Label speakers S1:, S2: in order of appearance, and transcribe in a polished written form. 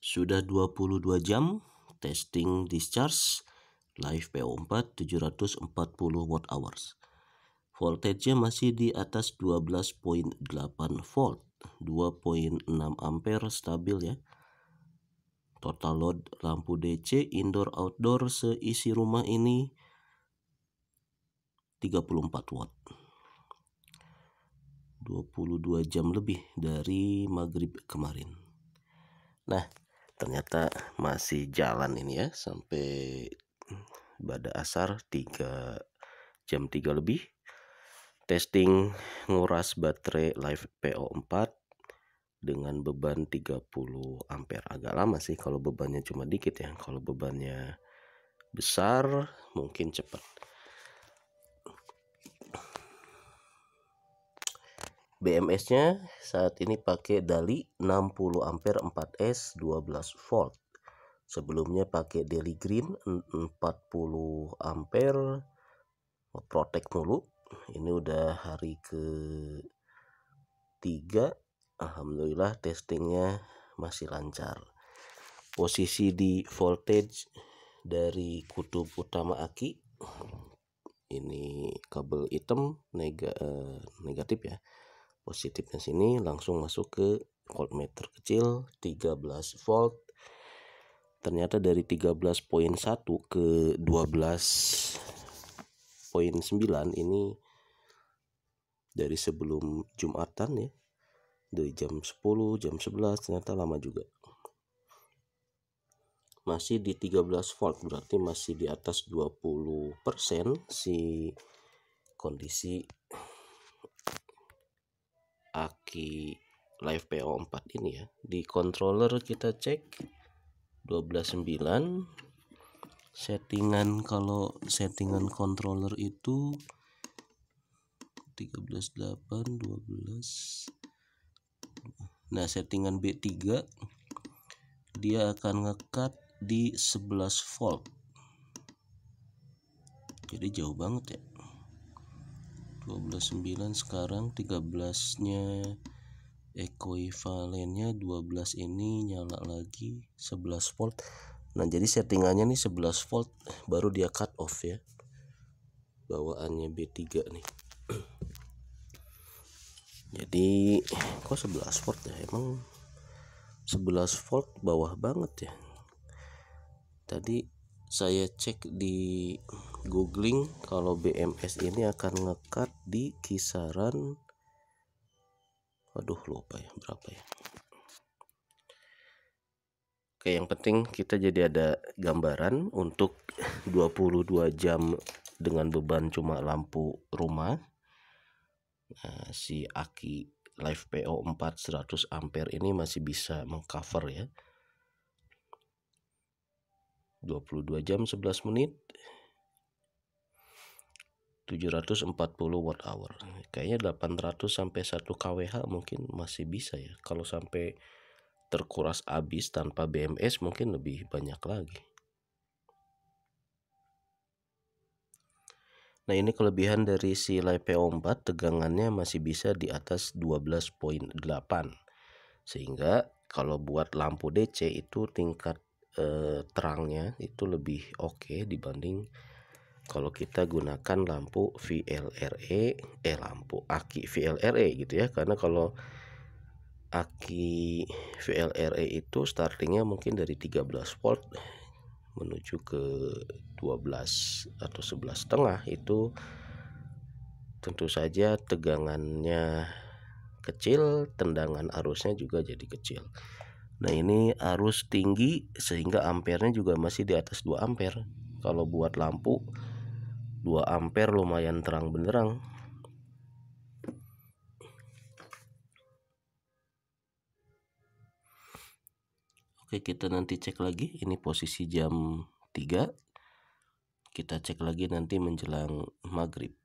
S1: Sudah 22 jam testing discharge live PO4 740 watt hours. Voltage-nya masih di atas 12.8 volt, 2.6 ampere stabil ya. Total load lampu DC indoor outdoor seisi rumah ini 34 watt. 22 jam lebih dari maghrib kemarin. Nah, ternyata masih jalan ini ya sampai pada asar 3 jam 3 lebih. Testing nguras baterai live PO4 dengan beban 30 ampere. Agak lama sih kalau bebannya cuma dikit ya. Kalau bebannya besar mungkin cepat. BMS-nya saat ini pakai Dali 60 ampere 4S 12 volt. Sebelumnya pakai Daily Green 40 ampere Protect mulu. Ini udah hari ke-3. Alhamdulillah testingnya masih lancar. Posisi di voltage dari kutub utama aki. Ini kabel hitam negatif ya. Positifnya sini langsung masuk ke voltmeter kecil 13 volt. Ternyata dari 13.1 ke 12.9 ini dari sebelum Jumatan ya. Dari jam 10, jam 11 ternyata lama juga. Masih di 13 volt, berarti masih di atas 20% si kondisi aki live PO4 ini ya. Di controller kita cek 12.9. Kalau settingan controller itu 13.8 12. Nah, settingan B3 dia akan ngekat di 11 volt. Jadi jauh banget ya. 12.9 sekarang 13-nya equivalennya 12 ini nyala lagi 11 volt. Nah, jadi settingannya nih 11 volt baru dia cut off ya. Bawaannya B3 nih. Jadi kok 11 volt ya, emang 11 volt bawah banget ya. Tadi saya cek di googling kalau BMS ini akan ngekat di kisaran, aduh lupa ya berapa ya. Oke, yang penting kita jadi ada gambaran untuk 22 jam dengan beban cuma lampu rumah. Nah, si aki live PO4 100 ampere ini masih bisa mengcover ya. 22 jam 11 menit 740 watt hour. Kayaknya 800 sampai 1 kWh mungkin masih bisa ya. Kalau sampai terkuras habis tanpa BMS mungkin lebih banyak lagi. Nah, ini kelebihan dari si live PO4, tegangannya masih bisa di atas 12.8. Sehingga kalau buat lampu DC itu tingkat terangnya itu lebih oke dibanding kalau kita gunakan lampu VLRE, lampu aki VLRE gitu ya. Karena kalau aki VLRE itu startingnya mungkin dari 13 volt menuju ke 12 atau 11,5, itu tentu saja tegangannya kecil, tendangan arusnya juga jadi kecil. Nah, ini arus tinggi sehingga ampernya juga masih di atas 2 ampere. Kalau buat lampu 2 ampere lumayan terang benderang. Oke, kita nanti cek lagi. Ini posisi jam 3. Kita cek lagi nanti menjelang maghrib.